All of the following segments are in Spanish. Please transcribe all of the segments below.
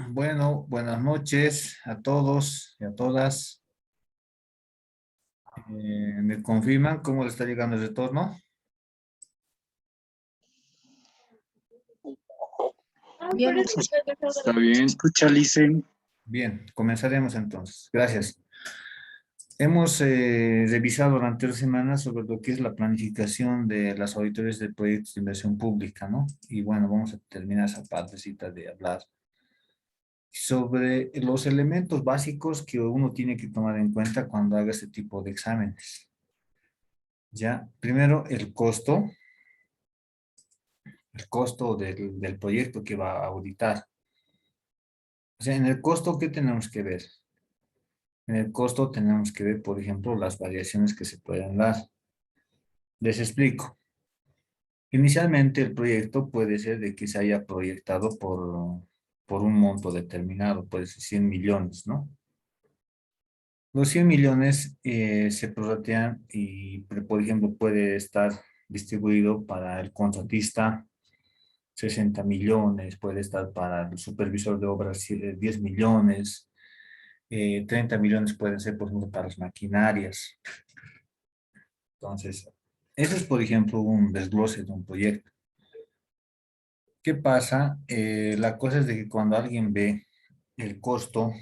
Bueno, buenas noches a todos y a todas. ¿Me confirman cómo le está llegando el retorno? Bien, Está bien. Escucha, Lice. Bien, comenzaremos entonces. Gracias. Hemos revisado durante 3 semanas sobre lo que es la planificación de las auditorías de proyectos de inversión pública, ¿no? Y bueno, vamos a terminar esa partecita de hablar sobre los elementos básicos que uno tiene que tomar en cuenta cuando haga este tipo de exámenes. Ya, primero el costo del proyecto que va a auditar. O sea, en el costo, ¿qué tenemos que ver? En el costo tenemos que ver, por ejemplo, las variaciones que se pueden dar. Les explico. Inicialmente el proyecto puede ser de que se haya proyectado por un monto determinado, puede ser 100 millones, ¿no? Los 100 millones se prorratean y, por ejemplo, puede estar distribuido para el contratista 60 millones, puede estar para el supervisor de obras 10 millones, 30 millones pueden ser, por ejemplo, para las maquinarias. Entonces, eso es, por ejemplo, un desglose de un proyecto. ¿Qué pasa? La cosa es de que cuando alguien ve el costo,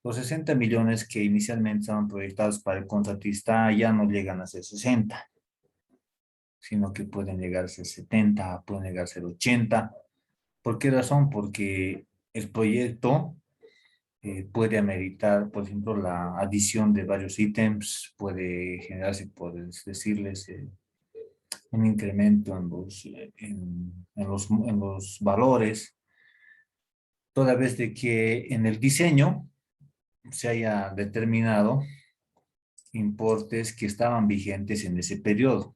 los 60 millones que inicialmente estaban proyectados para el contratista ya no llegan a ser 60, sino que pueden llegar a ser 70, pueden llegar a ser 80. ¿Por qué razón? Porque el proyecto puede ameritar, por ejemplo, la adición de varios ítems, puede generarse, por decirles, un incremento en los valores, toda vez de que en el diseño se haya determinado importes que estaban vigentes en ese periodo.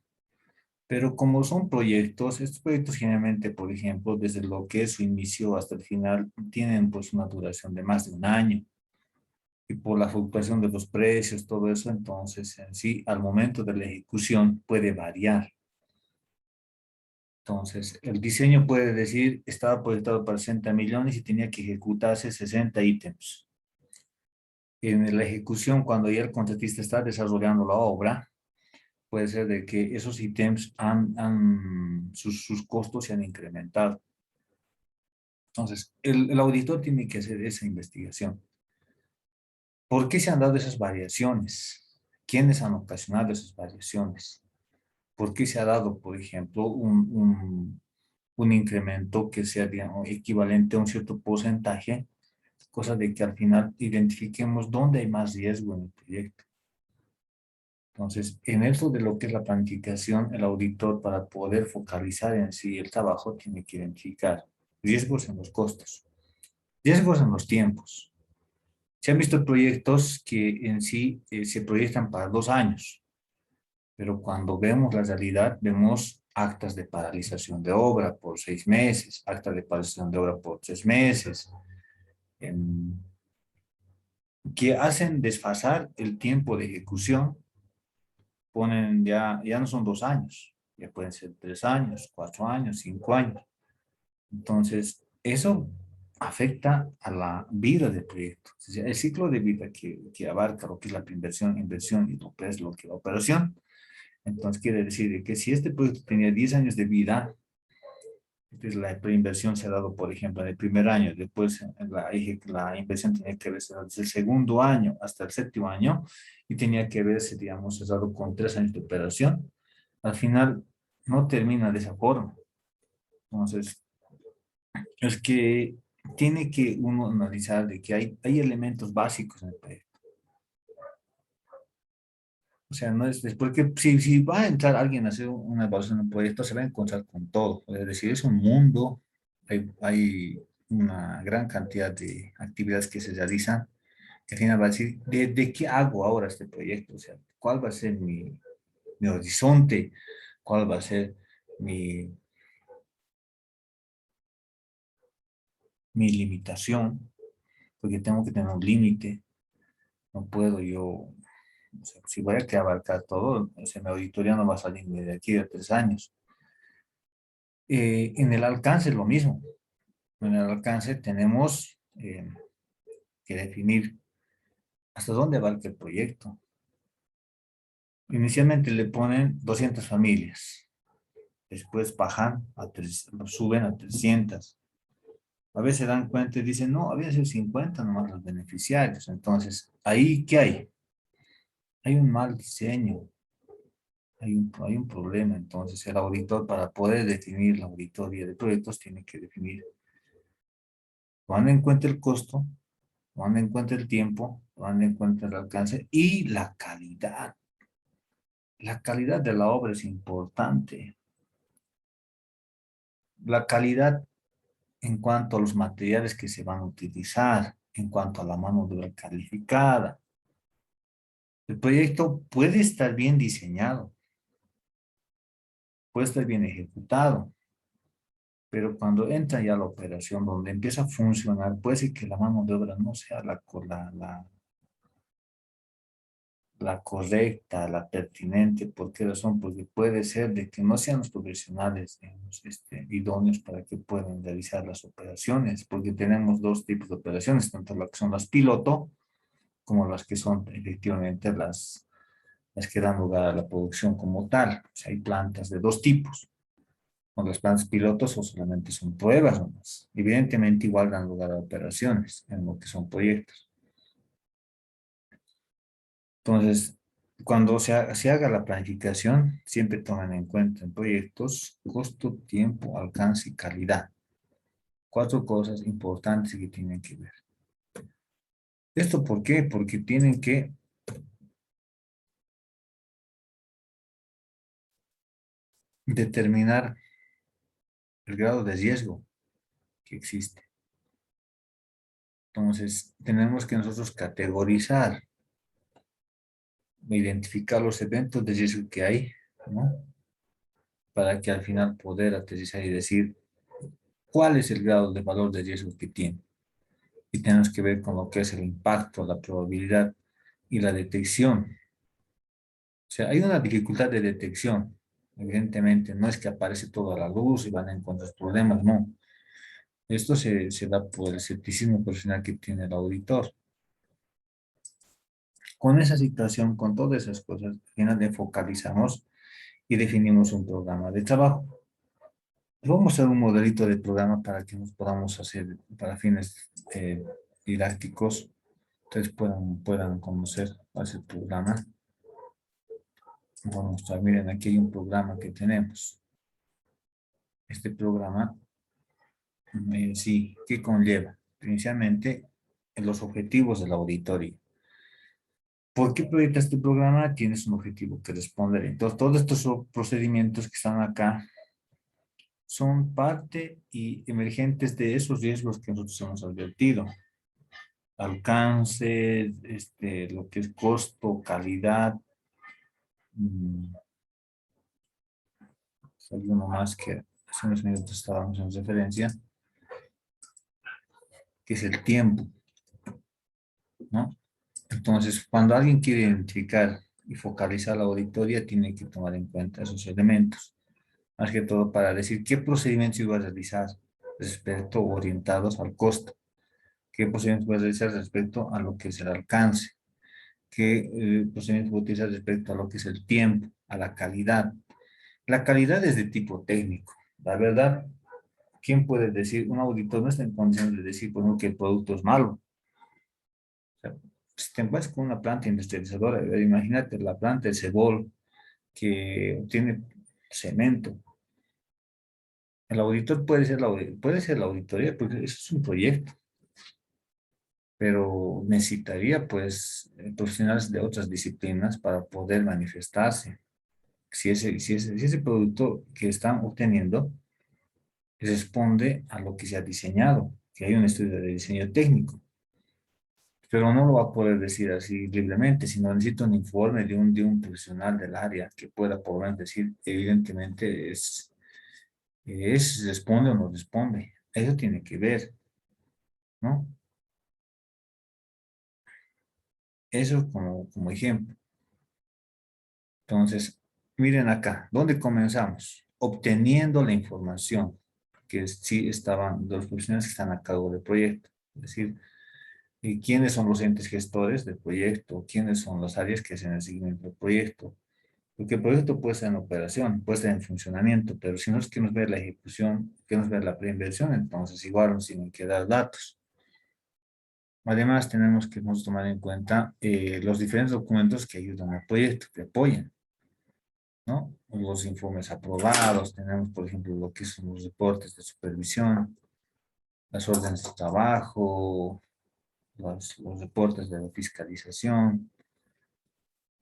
Pero como son proyectos, estos proyectos generalmente, por ejemplo, desde lo que es su inicio hasta el final, tienen pues una duración de más de un año. Y por la fluctuación de los precios, todo eso, entonces en sí, al momento de la ejecución puede variar. Entonces, el diseño puede decir, estaba proyectado para 60 millones y tenía que ejecutarse 60 ítems. En la ejecución, cuando ya el contratista está desarrollando la obra, puede ser de que esos ítems sus costos se han incrementado. Entonces, el auditor tiene que hacer esa investigación. ¿Por qué se han dado esas variaciones? ¿Quiénes han ocasionado esas variaciones? ¿Por qué se ha dado, por ejemplo, un incremento que sea, digamos, equivalente a un cierto porcentaje? Cosa de que al final identifiquemos dónde hay más riesgo en el proyecto. Entonces, en esto de lo que es la planificación, el auditor, para poder focalizar en sí el trabajo, tiene que identificar riesgos en los costos, riesgos en los tiempos. Se han visto proyectos que en sí se proyectan para 2 años, pero cuando vemos la realidad, vemos actas de paralización de obra por 6 meses, actas de paralización de obra por 3 meses, que hacen desfasar el tiempo de ejecución. Ponen ya no son 2 años, ya pueden ser 3 años, 4 años, 5 años. Entonces, eso afecta a la vida del proyecto. O sea, el ciclo de vida que abarca lo que es la inversión y lo que es lo que es la operación. Entonces, quiere decir que si este proyecto tenía 10 años de vida, entonces la preinversión se ha dado, por ejemplo, en el primer año, después la inversión tenía que haberse dado desde el segundo año hasta el séptimo año y tenía que haberse, digamos, dado con 3 años de operación. Al final, no termina de esa forma. Entonces, es que tiene que uno analizar de que hay elementos básicos en el proyecto. O sea, no es porque si va a entrar alguien a hacer una evaluación de un proyecto, se va a encontrar con todo. Es decir, es un mundo, hay una gran cantidad de actividades que se realizan, que al final va a decir, ¿de qué hago ahora este proyecto? O sea, ¿cuál va a ser mi horizonte? ¿Cuál va a ser mi, mi limitación? Porque tengo que tener un límite. No puedo yo, o sea, si voy a que abarcar todo, o sea, mi auditoría no va a salir de aquí a 3 años. En el alcance es lo mismo. En el alcance tenemos que definir hasta dónde abarca el proyecto. Inicialmente le ponen 200 familias, después bajan, suben a 300. A veces se dan cuenta y dicen, no, había sido 50 nomás los beneficiarios. Entonces, ¿ahí qué hay? Hay un mal diseño, hay un problema. Entonces, el auditor, para poder definir la auditoría de proyectos, tiene que definir, tomando en cuenta el costo, tomando en cuenta el tiempo, tomando en cuenta el alcance y la calidad. La calidad de la obra es importante. La calidad en cuanto a los materiales que se van a utilizar, en cuanto a la mano de obra calificada. El proyecto puede estar bien diseñado, puede estar bien ejecutado, pero cuando entra ya la operación, donde empieza a funcionar, puede ser que la mano de obra no sea la correcta, la pertinente. ¿Por qué razón? Porque puede ser de que no sean los profesionales, digamos, idóneos para que puedan realizar las operaciones, porque tenemos dos tipos de operaciones, tanto las que son las piloto, como las que son efectivamente las que dan lugar a la producción como tal. O sea, hay plantas de dos tipos. Con las plantas pilotos o solamente son pruebas nomás. Evidentemente igual dan lugar a operaciones en lo que son proyectos. Entonces, cuando se haga la planificación, siempre toman en cuenta en proyectos costo, tiempo, alcance y calidad. Cuatro cosas importantes que tienen que ver. ¿Esto por qué? Porque tienen que determinar el grado de riesgo que existe. Entonces, tenemos que nosotros categorizar, identificar los eventos de riesgo que hay, ¿no? Para que al final poder aterrizar y decir cuál es el grado de valor de riesgo que tiene. Y tenemos que ver con lo que es el impacto, la probabilidad y la detección. O sea, hay una dificultad de detección. Evidentemente, no es que aparece toda la luz y van a encontrar problemas, no. Esto se da por el escepticismo profesional que tiene el auditor. Con esa situación, con todas esas cosas, al final focalizamos y definimos un programa de trabajo. Vamos a hacer un modelito de programa para que nos podamos hacer para fines didácticos. Ustedes puedan conocer ese programa. Vamos a mostrar, miren, aquí hay un programa que tenemos. Este programa, sí, ¿qué conlleva? Inicialmente, los objetivos de la auditoría. ¿Por qué proyectas este programa? Tienes un objetivo que responder. Entonces, todos estos procedimientos que están acá son parte y emergentes de esos riesgos que nosotros hemos advertido. Alcance, lo que es costo, calidad. Hay uno más que hace unos minutos estábamos en referencia, que es el tiempo, ¿no? Entonces, cuando alguien quiere identificar y focalizar la auditoría, tiene que tomar en cuenta esos elementos. Más que todo para decir qué procedimientos iba a realizar respecto orientados al costo, qué procedimientos voy a realizar respecto a lo que es el alcance, qué procedimientos voy a utilizar respecto a lo que es el tiempo, a la calidad. La calidad es de tipo técnico. La verdad, ¿quién puede decir? Un auditor no está en condiciones de decir, por ejemplo, que el producto es malo. O sea, si te encuentras con una planta industrializadora, imagínate la planta de Cebol que obtiene cemento. El auditor puede ser la auditoría, porque eso es un proyecto, pero necesitaría, pues, profesionales de otras disciplinas para poder manifestarse. Si ese producto que están obteniendo responde a lo que se ha diseñado, que hay un estudio de diseño técnico, pero no lo va a poder decir así libremente, sino necesita un informe de un profesional del área que pueda por lo menos decir, evidentemente responde o no responde. Eso tiene que ver, ¿no? Eso como ejemplo. Entonces, miren acá, ¿dónde comenzamos? Obteniendo la información. que sí estaban los profesionales que están a cargo del proyecto. Es decir, quiénes son los entes gestores del proyecto, quiénes son las áreas que hacen el seguimiento del proyecto. Porque el proyecto puede estar en operación, puede estar en funcionamiento, pero si no es que nos ve la ejecución, que nos ve la preinversión, entonces igual nos tienen que dar datos. Además, tenemos que tomar en cuenta los diferentes documentos que ayudan al proyecto, que apoyan, ¿no? Los informes aprobados, tenemos, por ejemplo, lo que son los reportes de supervisión, las órdenes de trabajo, los reportes de la fiscalización.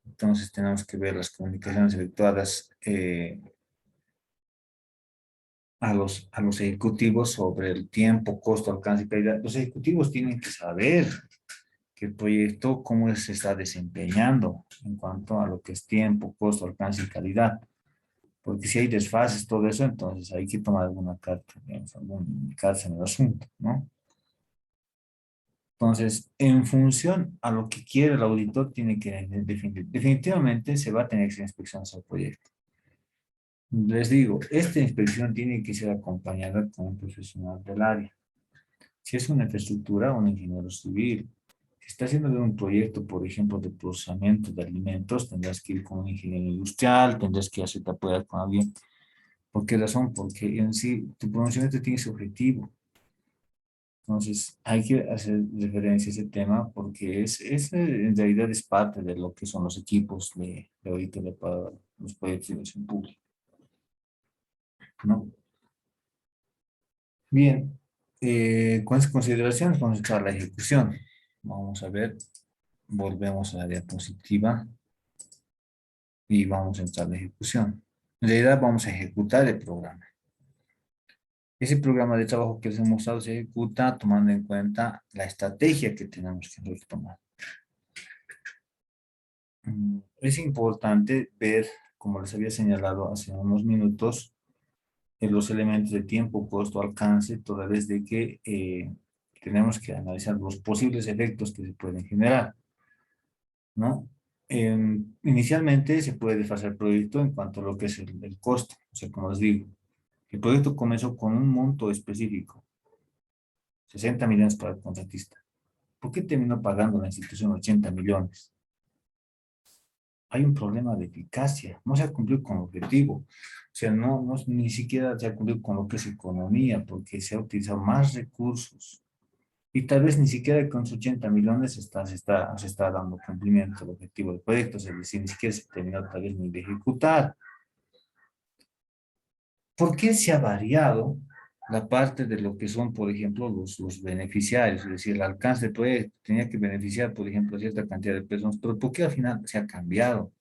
Entonces, tenemos que ver las comunicaciones efectuadas a los ejecutivos sobre el tiempo, costo, alcance y calidad. Los ejecutivos tienen que saber que el proyecto, cómo se está desempeñando en cuanto a lo que es tiempo, costo, alcance y calidad. Porque si hay desfases, todo eso, entonces hay que tomar alguna carta, digamos, algún carta en el asunto, ¿no? Entonces, en función a lo que quiere el auditor, tiene que definir. Definitivamente se va a tener que hacer inspecciones al proyecto. Les digo, esta inspección tiene que ser acompañada con un profesional del área. Si es una infraestructura, un ingeniero civil. Si está haciendo un proyecto, por ejemplo, de procesamiento de alimentos, tendrás que ir con un ingeniero industrial, tendrás que hacerte apoyar con alguien. ¿Por qué razón? Porque en sí, tu pronunciamiento tiene ese objetivo. Entonces, hay que hacer referencia a ese tema porque en realidad es parte de lo que son los equipos de auditoría para los proyectos de inversión pública, ¿no? Bien, con esas consideraciones vamos a echar la ejecución. Vamos a ver, volvemos a la diapositiva y vamos a entrar a la ejecución. En realidad vamos a ejecutar el programa. Ese programa de trabajo que les hemos mostrado se ejecuta tomando en cuenta la estrategia que tenemos que tomar. Es importante ver, como les había señalado hace unos minutos, los elementos de tiempo, costo, alcance, toda vez de que tenemos que analizar los posibles efectos que se pueden generar, ¿no? Inicialmente se puede desfasar el proyecto en cuanto a lo que es el costo. O sea, como les digo, el proyecto comenzó con un monto específico, 60 millones para el contratista. ¿Por qué terminó pagando la institución 80 millones? Hay un problema de eficacia, no se ha cumplido con el objetivo, o sea, ni siquiera se ha cumplido con lo que es economía, porque se ha utilizado más recursos y tal vez ni siquiera con sus 80 millones se está dando cumplimiento al objetivo del proyecto, es decir, ni siquiera se terminó tal vez ni de ejecutar. ¿Por qué se ha variado la parte de lo que son, por ejemplo, los beneficiarios? Es decir, el alcance del proyecto tenía que beneficiar, por ejemplo, a cierta cantidad de personas, pero ¿por qué al final se ha cambiado?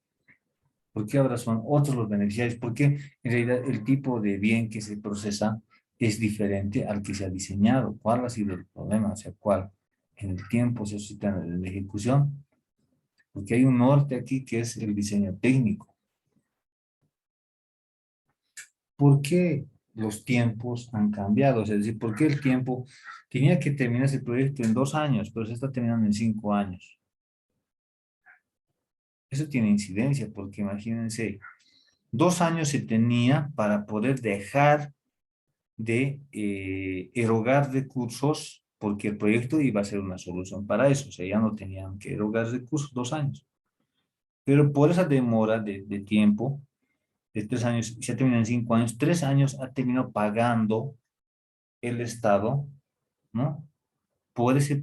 ¿Por qué ahora son otros los beneficiarios? Porque en realidad el tipo de bien que se procesa es diferente al que se ha diseñado. ¿Cuál ha sido el problema? O sea, ¿cuál? En el tiempo se suscita en la ejecución. Porque hay un norte aquí que es el diseño técnico. ¿Por qué los tiempos han cambiado? Es decir, ¿por qué el tiempo tenía que terminarse el proyecto en 2 años, pero se está terminando en 5 años? Eso tiene incidencia, porque imagínense, 2 años se tenía para poder dejar de erogar recursos, porque el proyecto iba a ser una solución para eso, o sea, ya no tenían que erogar recursos 2 años. Pero por esa demora de tiempo, de 3 años, se ha terminado en 5 años, 3 años ha terminado pagando el Estado, ¿no? Por ese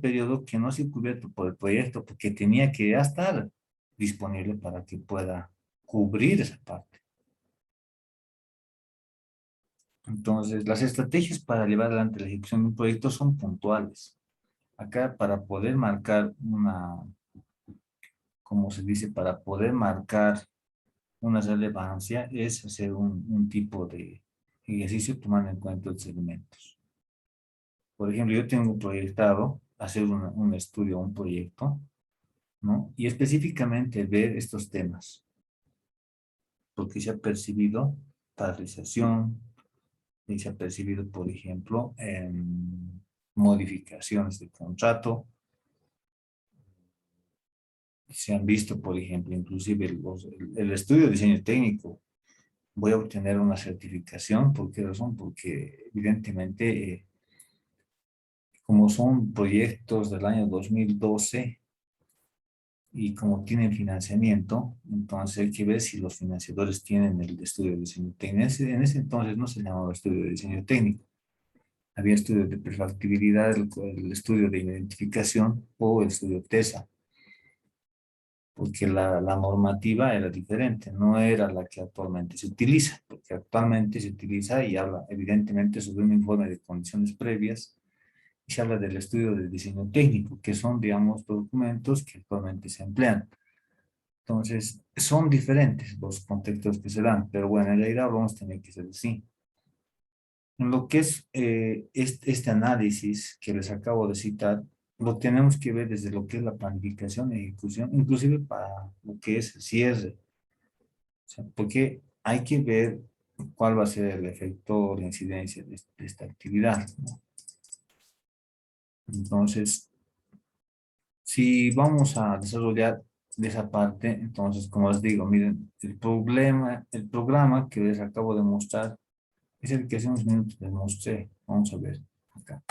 periodo que no ha sido cubierto por el proyecto, porque tenía que ya estar disponible para que pueda cubrir esa parte. Entonces, las estrategias para llevar adelante la ejecución de un proyecto son puntuales. Acá para poder marcar como se dice, para poder marcar una relevancia es hacer un tipo de ejercicio tomando en cuenta los elementos. Por ejemplo, yo tengo proyectado hacer un estudio, un proyecto, ¿no? Y específicamente ver estos temas, porque se ha percibido paralización, y se ha percibido, por ejemplo, modificaciones de contrato. Se han visto, por ejemplo, inclusive el estudio de diseño técnico voy a obtener una certificación. ¿Por qué razón? Porque evidentemente, como son proyectos del año 2012 y como tienen financiamiento, entonces hay que ver si los financiadores tienen el estudio de diseño técnico. En ese entonces no se llamaba estudio de diseño técnico. Había estudios de perfectibilidad, el estudio de identificación o el estudio TESA, porque la normativa era diferente, no era la que actualmente se utiliza, porque actualmente se utiliza y habla evidentemente sobre un informe de condiciones previas y se habla del estudio de diseño técnico, que son, digamos, documentos que actualmente se emplean. Entonces, son diferentes los contextos que se dan, pero bueno, en realidad vamos a tener que ser así. En lo que es este análisis que les acabo de citar, lo tenemos que ver desde lo que es la planificación y ejecución, inclusive para lo que es el cierre. O sea, porque hay que ver cuál va a ser el efecto o la incidencia de esta actividad, ¿no? Entonces, si vamos a desarrollar de esa parte, entonces, como les digo, miren, el programa que les acabo de mostrar es el que hace unos minutos les mostré. Vamos a ver acá.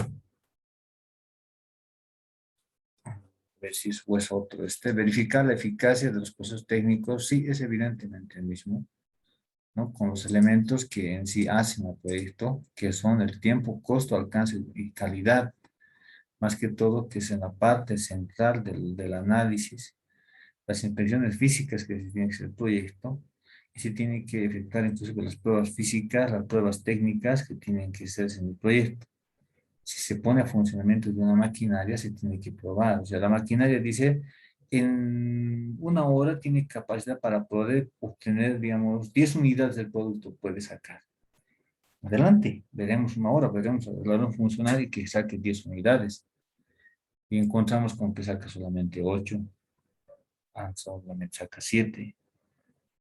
Ver si es otro. Verificar la eficacia de los procesos técnicos, sí, es evidentemente el mismo, ¿no? Con los elementos que en sí hacen el proyecto, que son el tiempo, costo, alcance y calidad, más que todo, que es en la parte central del análisis, las inspecciones físicas que se tiene que hacer el proyecto, y se tiene que efectuar incluso las pruebas físicas, las pruebas técnicas que tienen que hacerse en el proyecto. Si se pone a funcionamiento de una maquinaria, se tiene que probar. O sea, la maquinaria dice, en una hora tiene capacidad para poder obtener, digamos, 10 unidades del producto, puede sacar. Adelante, veremos una hora, veremos a funcionar y que saque 10 unidades. Y encontramos con que saca solamente 8, solamente saca 7.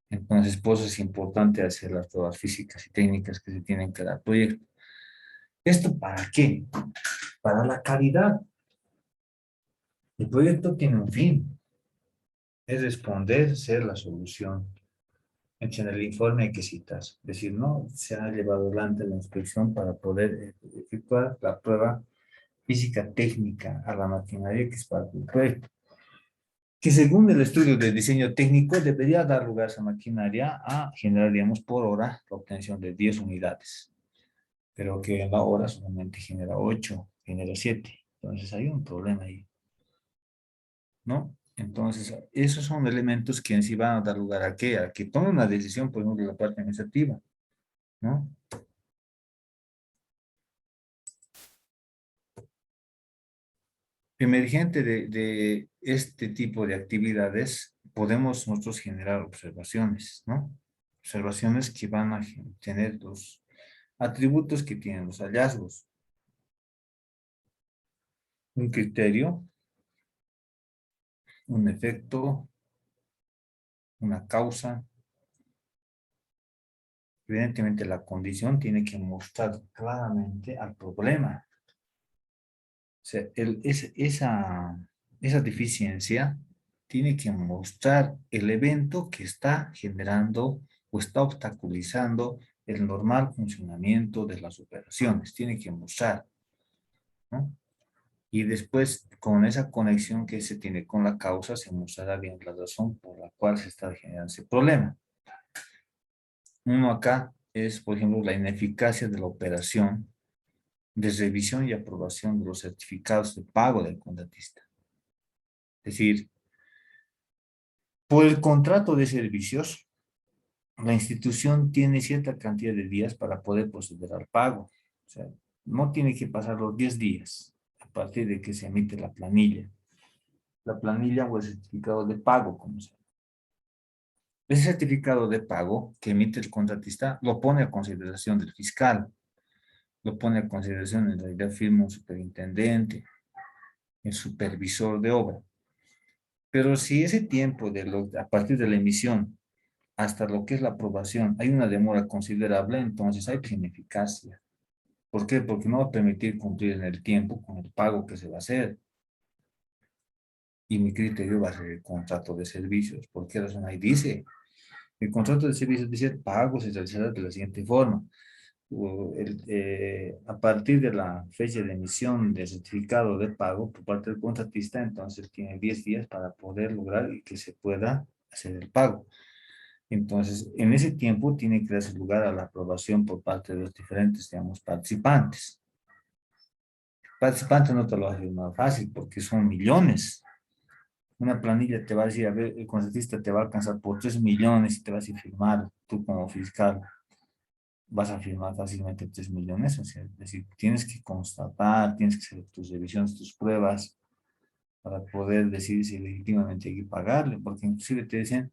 Entonces, pues es importante hacer las pruebas físicas y técnicas que se tienen en cada proyecto. ¿Esto para qué? Para la calidad. El proyecto tiene un fin, es responder, ser la solución. En el informe que citas, es decir, no se ha llevado adelante la inspección para poder efectuar la prueba física técnica a la maquinaria que es parte del proyecto, que según el estudio de diseño técnico debería dar lugar a esa maquinaria a generar, digamos, por hora la obtención de 10 unidades, pero que en la hora solamente genera 8, genera 7. Entonces hay un problema ahí, ¿no? Entonces, esos son elementos que en sí van a dar lugar a qué, a que tome una decisión, por ejemplo, de la parte administrativa, ¿no? Emergente de este tipo de actividades, podemos nosotros generar observaciones, ¿no? Observaciones que van a tener los atributos que tienen los hallazgos. Un criterio, un efecto, una causa. Evidentemente, la condición tiene que mostrar claramente al problema. O sea, esa deficiencia tiene que mostrar el evento que está generando o está obstaculizando el normal funcionamiento de las operaciones. Tiene que mostrar, ¿no? Y después, con esa conexión que se tiene con la causa, se mostrará bien la razón por la cual se está generando ese problema. Uno acá es, por ejemplo, la ineficacia de la operación de revisión y aprobación de los certificados de pago del contratista. Es decir, por el contrato de servicios, la institución tiene cierta cantidad de días para poder proceder al pago. O sea, no tiene que pasar los 10 días a partir de que se emite la planilla. La planilla o el certificado de pago, como se llama. Ese certificado de pago que emite el contratista lo pone a consideración del fiscal, lo pone a consideración, en realidad firma un superintendente, el supervisor de obra. Pero si ese tiempo a partir de la emisión hasta lo que es la aprobación hay una demora considerable, entonces hay ineficacia. ¿Por qué? Porque no va a permitir cumplir en el tiempo con el pago que se va a hacer. Y mi criterio va a ser el contrato de servicios. ¿Por qué razón? Ahí dice El contrato de servicio dice pago se realizará de la siguiente forma. A partir de la fecha de emisión del certificado de pago por parte del contratista, entonces tiene 10 días para poder lograr y que se pueda hacer el pago. Entonces, en ese tiempo tiene que darse lugar a la aprobación por parte de los diferentes, digamos, participantes. Participantes no te lo hace más fácil porque son millones. Una planilla te va a decir, a ver, el contratista te va a alcanzar por 3 millones y te vas a firmar tú como fiscal. Vas a firmar fácilmente 3 millones. O sea, es decir, tienes que constatar, tienes que hacer tus revisiones, tus pruebas para poder decir si legítimamente hay que pagarle, porque inclusive te dicen,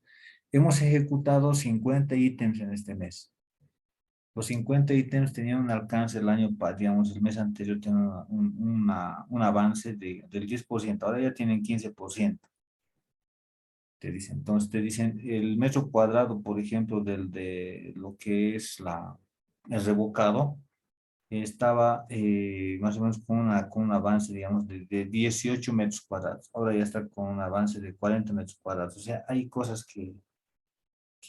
hemos ejecutado 50 ítems en este mes. Los 50 ítems tenían un alcance el año, digamos, el mes anterior tenían un avance del 10%, ahora ya tienen 15%. Te dicen, entonces te dicen, el metro cuadrado, por ejemplo, de lo que es el revocado, estaba más o menos con un avance, digamos, de 18 metros cuadrados. Ahora ya está con un avance de 40 metros cuadrados. O sea, hay cosas que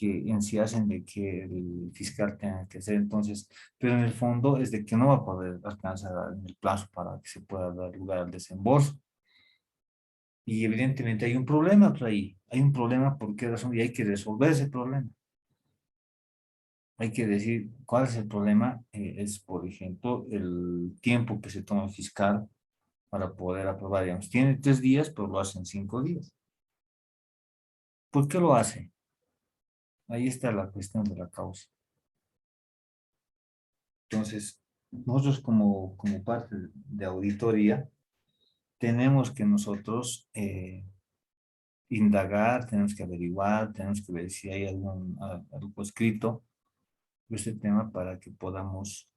en sí hacen de que el fiscal tenga que hacer. Entonces, pero en el fondo es de que no va a poder alcanzar en el plazo para que se pueda dar lugar al desembolso. Y evidentemente hay un problema por ahí. Hay un problema por qué razón y hay que resolver ese problema. Hay que decir cuál es el problema. Es, por ejemplo, el tiempo que se toma el fiscal para poder aprobar. Digamos, tiene 3 días, pero lo hace en 5 días. ¿Por qué lo hace? Ahí está la cuestión de la causa. Entonces, nosotros como parte de auditoría, tenemos que nosotros indagar, tenemos que averiguar, tenemos que ver si hay algo escrito de este tema para que podamos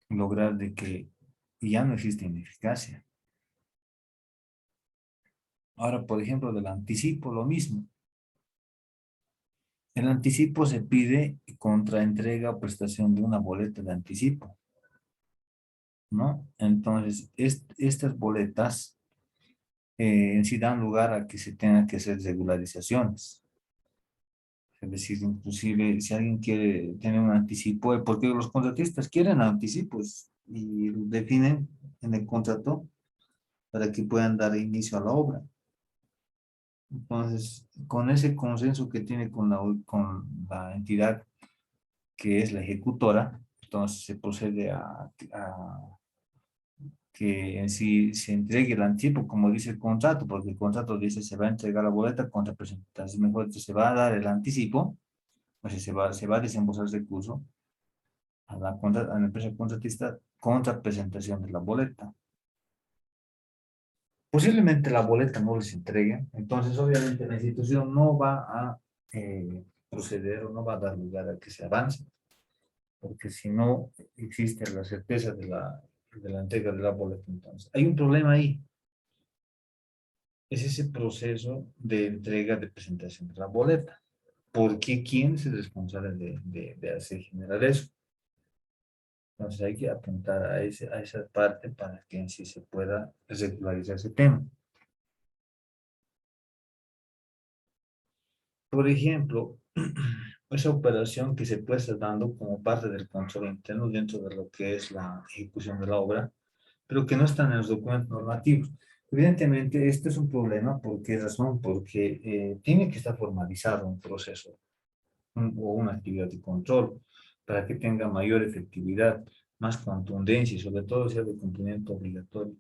lograr de que ya no existe ineficacia. Ahora, por ejemplo, del anticipo, lo mismo. El anticipo se pide contra entrega o prestación de una boleta de anticipo, ¿no? Entonces, estas boletas en sí dan lugar a que se tengan que hacer regularizaciones. Es decir, inclusive si alguien quiere tener un anticipo, porque los contratistas quieren anticipos y lo definen en el contrato para que puedan dar inicio a la obra. Entonces, con ese consenso que tiene con la entidad que es la ejecutora, entonces se procede a que en sí se entregue el anticipo, como dice el contrato, porque el contrato dice se va a entregar la boleta contra presentación, mejor dicho, se va a dar el anticipo, o sea, se va a desembolsar el recurso a la empresa contratista contra presentación de la boleta. Posiblemente la boleta no les entregue, entonces obviamente la institución no va a proceder o no va a dar lugar a que se avance, porque si no existe la certeza de la entrega de la boleta, entonces hay un problema ahí. Es ese proceso de entrega de presentación de la boleta. ¿Por qué? ¿Quién es el responsable de hacer generar eso? Entonces hay que apuntar a esa parte para que en sí se pueda regularizar ese tema. Por ejemplo, esa operación que se puede estar dando como parte del control interno dentro de lo que es la ejecución de la obra, pero que no están en los documentos normativos. Evidentemente, este es un problema. ¿Por qué razón? Porque tiene que estar formalizado un proceso o una actividad de control para que tenga mayor efectividad, más contundencia y sobre todo sea de cumplimiento obligatorio.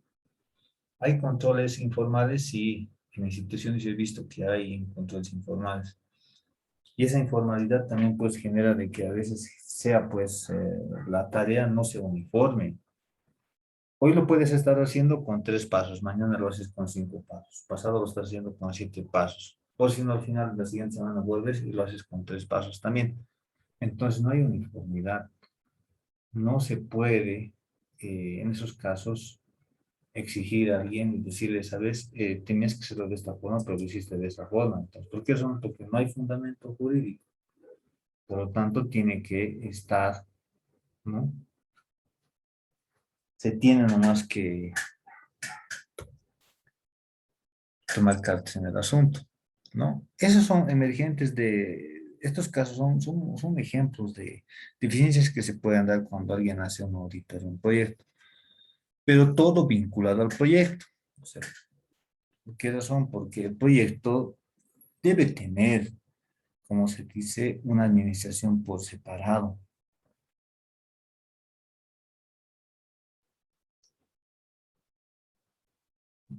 ¿Hay controles informales? Sí, en instituciones he visto que hay controles informales. Y esa informalidad también pues genera de que a veces sea pues la tarea no sea uniforme. Hoy lo puedes estar haciendo con 3 pasos, mañana lo haces con 5 pasos, pasado lo estás haciendo con 7 pasos. O si no, al final de la siguiente semana vuelves y lo haces con 3 pasos también. Entonces no hay uniformidad. No se puede, en esos casos, exigir a alguien y decirle, sabes, tenías que hacerlo de esta forma, pero lo hiciste de esta forma. Entonces, ¿por qué eso? Porque no hay fundamento jurídico. Por lo tanto, tiene que estar, ¿no? Se tiene nomás tomar cartas en el asunto, ¿no? Esos son emergentes estos casos son ejemplos de deficiencias que se pueden dar cuando alguien hace una auditoría de un proyecto, pero todo vinculado al proyecto. O sea, ¿por qué razón? Porque el proyecto debe tener, como se dice, una administración por separado.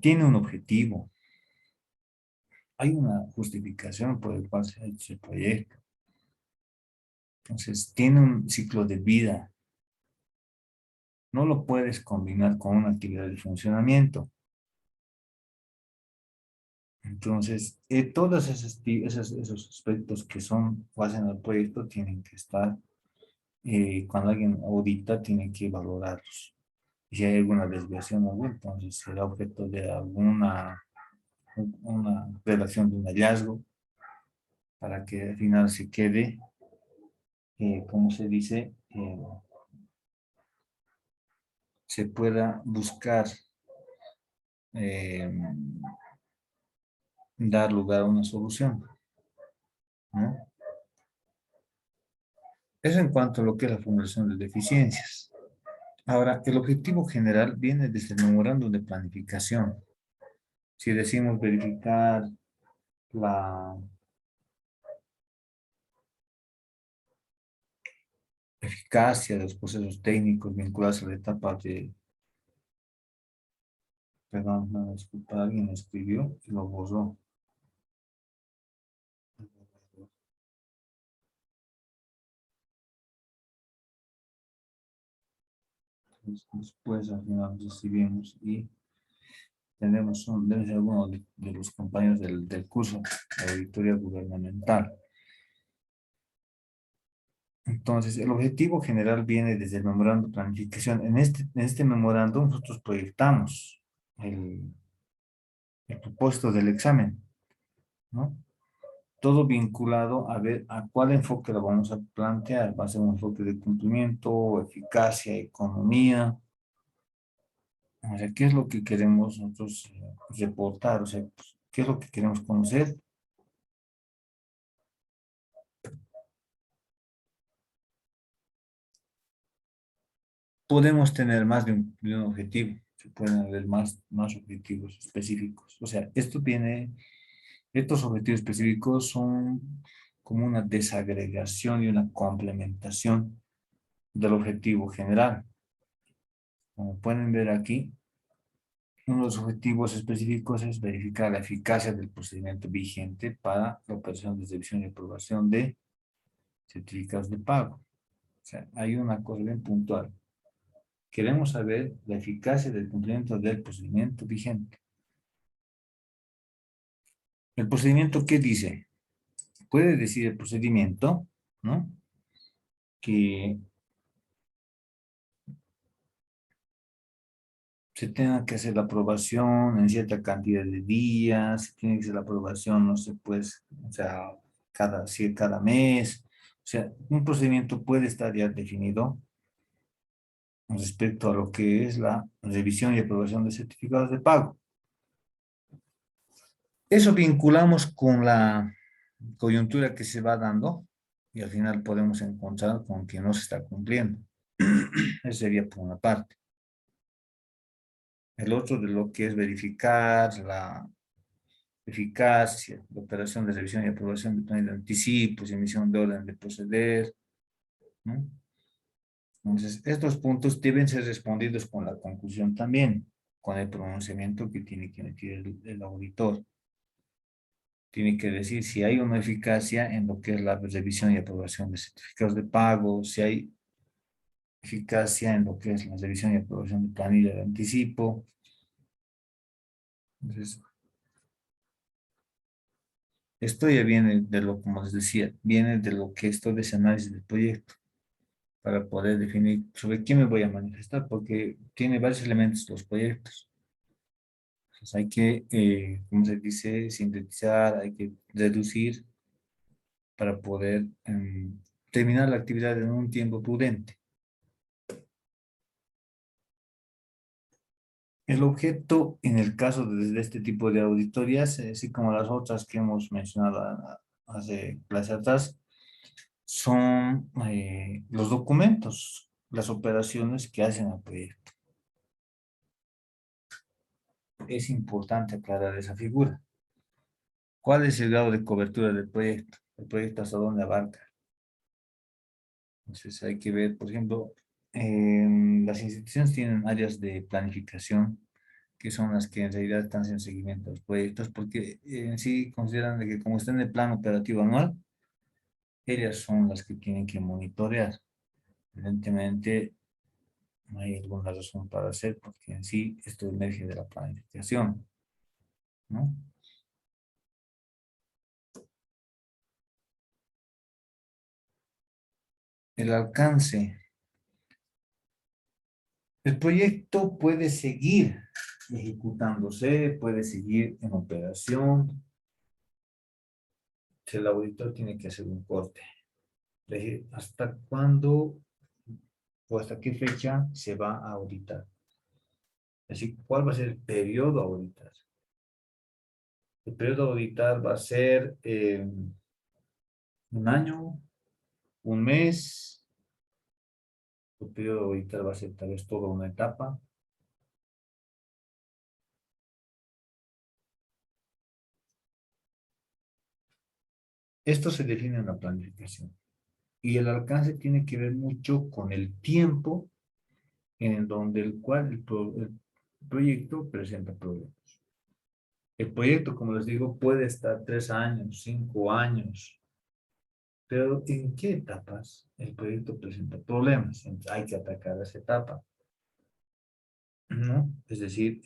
Tiene un objetivo, hay una justificación por el cual se ha hecho el proyecto. Entonces, tiene un ciclo de vida. No lo puedes combinar con una actividad de funcionamiento. Entonces, todos esos aspectos que son, hacen al proyecto tienen que estar, cuando alguien audita, tiene que valorarlos. Y si hay alguna desviación, entonces será objeto de una relación de un hallazgo para que al final se quede, como se dice, se pueda buscar eh, dar lugar a una solución, ¿no? Eso en cuanto a lo que es la formulación de deficiencias. Ahora, el objetivo general viene desde el memorándum de planificación. Si decimos verificar la eficacia de los procesos técnicos vinculados a la etapa de, perdón, no, disculpa, alguien escribió y lo borró. Después al final recibimos y tenemos debe ser alguno de los compañeros del curso de auditoría gubernamental. Entonces, el objetivo general viene desde el memorándum de planificación. En este memorándum nosotros proyectamos el, el propósito del examen, ¿no? Todo vinculado a ver a cuál enfoque lo vamos a plantear. Va a ser un enfoque de cumplimiento, eficacia, economía. O sea, ¿qué es lo que queremos nosotros reportar? O sea, pues, ¿qué es lo que queremos conocer? Podemos tener más de un objetivo. Se pueden haber más objetivos específicos. O sea, estos objetivos específicos son como una desagregación y una complementación del objetivo general. Como pueden ver aquí, uno de los objetivos específicos es verificar la eficacia del procedimiento vigente para la operación de revisión y aprobación de certificados de pago. O sea, hay una cosa bien puntual. Queremos saber la eficacia del cumplimiento del procedimiento vigente. ¿El procedimiento qué dice? Puede decir el procedimiento, ¿no? Que se tenga que hacer la aprobación en cierta cantidad de días, se tiene que hacer la aprobación, no sé, pues, o sea, cada mes. O sea, un procedimiento puede estar ya definido respecto a lo que es la revisión y aprobación de certificados de pago. Eso vinculamos con la coyuntura que se va dando y al final podemos encontrar con que no se está cumpliendo. Eso sería por una parte. El otro de lo que es verificar la eficacia, la operación de revisión y aprobación de planes de anticipos, emisión de orden de proceder, ¿no? Entonces, estos puntos deben ser respondidos con la conclusión también, con el pronunciamiento que tiene que emitir el auditor. Tiene que decir si hay una eficacia en lo que es la revisión y aprobación de certificados de pago, si hay eficacia en lo que es la revisión y aprobación de planilla de anticipo. Entonces, esto ya viene de lo, como les decía, viene de lo que es todo ese análisis del proyecto para poder definir sobre qué me voy a manifestar, porque tiene varios elementos los proyectos. Entonces hay que, como se dice, sintetizar, hay que reducir para poder terminar la actividad en un tiempo prudente. El objeto, en el caso de este tipo de auditorías, así como las otras que hemos mencionado hace clase atrás, son los documentos, las operaciones que hacen al proyecto. Es importante aclarar esa figura. ¿Cuál es el grado de cobertura del proyecto? ¿El proyecto hasta dónde abarca? Entonces hay que ver, por ejemplo, las instituciones tienen áreas de planificación que son las que en realidad están haciendo seguimiento a los proyectos, porque en sí consideran de que como está en el plan operativo anual, ellas son las que tienen que monitorear. Evidentemente, no hay alguna razón para hacer, porque en sí esto emerge de la planificación, ¿no? El alcance. El proyecto puede seguir ejecutándose, puede seguir en operación. El auditor tiene que hacer un corte. Es decir, hasta cuándo o hasta qué fecha se va a auditar. Es decir, cuál va a ser el periodo a auditar. El periodo a auditar va a ser un año, un mes. El periodo a auditar va a ser tal vez toda una etapa. Esto se define en la planificación. Y el alcance tiene que ver mucho con el tiempo en donde el cual el proyecto presenta problemas. El proyecto, como les digo, puede estar 3 años, 5 años, pero ¿en qué etapas el proyecto presenta problemas? Entonces, hay que atacar esa etapa, ¿no? Es decir,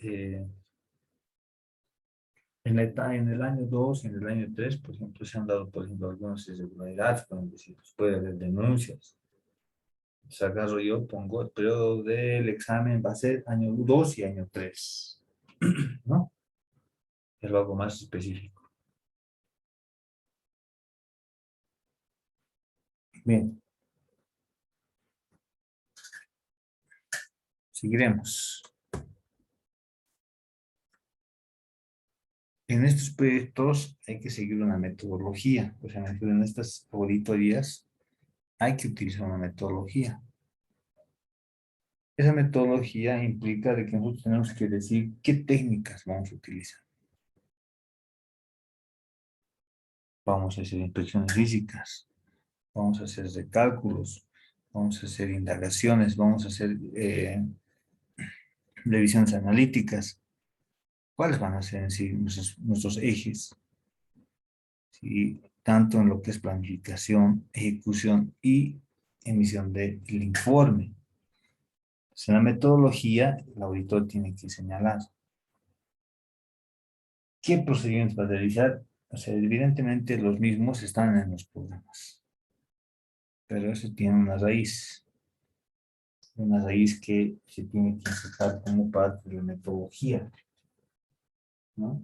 en el año 2 y en el año 3, por ejemplo, se han dado, por ejemplo, algunas irregularidades, pueden decir, pues, puede haber denuncias. Si acaso yo pongo el periodo del examen va a ser año 2 y año 3, ¿no? Es algo más específico. Bien, seguiremos. En estos proyectos hay que seguir una metodología, o sea, en estas auditorías hay que utilizar una metodología. Esa metodología implica de que nosotros tenemos que decir qué técnicas vamos a utilizar. Vamos a hacer inspecciones físicas, vamos a hacer recálculos, vamos a hacer indagaciones, vamos a hacer revisiones analíticas. ¿Cuáles van a ser en sí nuestros ejes? ¿Sí? Tanto en lo que es planificación, ejecución y emisión del informe. En la metodología, el auditor tiene que señalar qué procedimientos va a realizar. O sea, evidentemente los mismos están en los programas, pero eso tiene una raíz que se tiene que insertar como parte de la metodología, ¿no?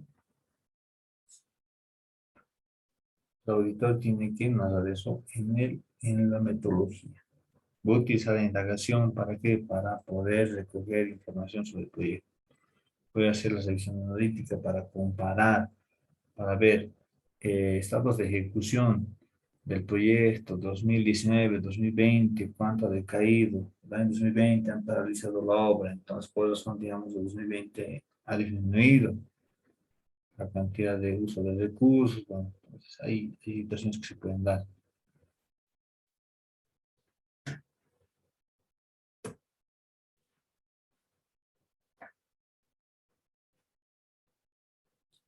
El auditor tiene que narrar eso en la metodología. Voy a utilizar la indagación, ¿para qué? Para poder recoger información sobre el proyecto. Voy a hacer la revisión analítica para comparar, para ver estados de ejecución del proyecto 2019-2020, cuánto ha decaído. El año 2020 han paralizado la obra, entonces por eso, digamos, el 2020 ha disminuido la cantidad de uso de recursos. Bueno, entonces hay situaciones que se pueden dar.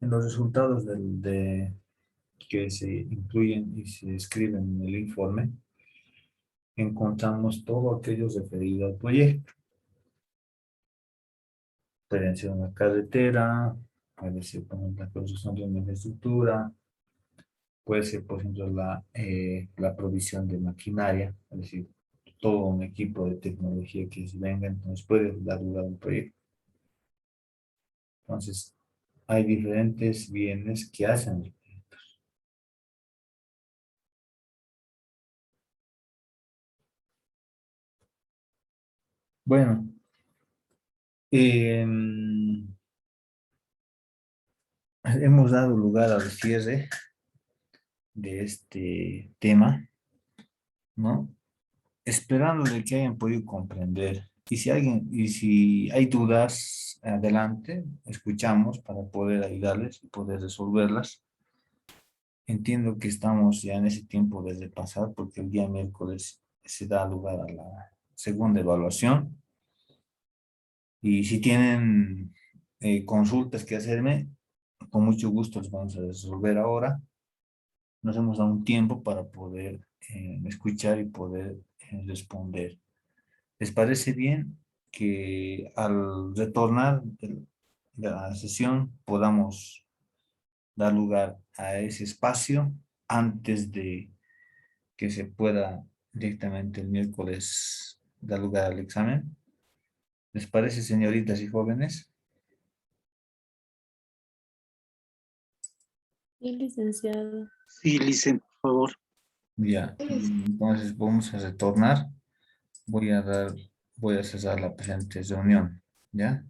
En los resultados que se incluyen y se escriben en el informe, encontramos todo aquello referido al proyecto. Pueden ser una carretera, puede ser, por ejemplo, la construcción de una infraestructura, puede ser, por ejemplo, la provisión de maquinaria, es decir, todo un equipo de tecnología que se venga, entonces puede dar lugar a un proyecto. Entonces, hay diferentes bienes que hacen los proyectos. Bueno, hemos dado lugar al cierre de este tema, ¿no? Esperando de que hayan podido comprender. Y si hay dudas, adelante, escuchamos para poder ayudarles y poder resolverlas. Entiendo que estamos ya en ese tiempo de repasar porque el día miércoles se da lugar a la segunda evaluación. Y si tienen consultas que hacerme, con mucho gusto los vamos a resolver ahora. Nos hemos dado un tiempo para poder escuchar y poder responder. ¿Les parece bien que al retornar de la sesión podamos dar lugar a ese espacio antes de que se pueda directamente el miércoles dar lugar al examen? ¿Les parece, señoritas y jóvenes? Sí, licenciado. Sí, Licen, por favor. Ya, entonces vamos a retornar. Voy a cerrar la presente reunión, ¿ya?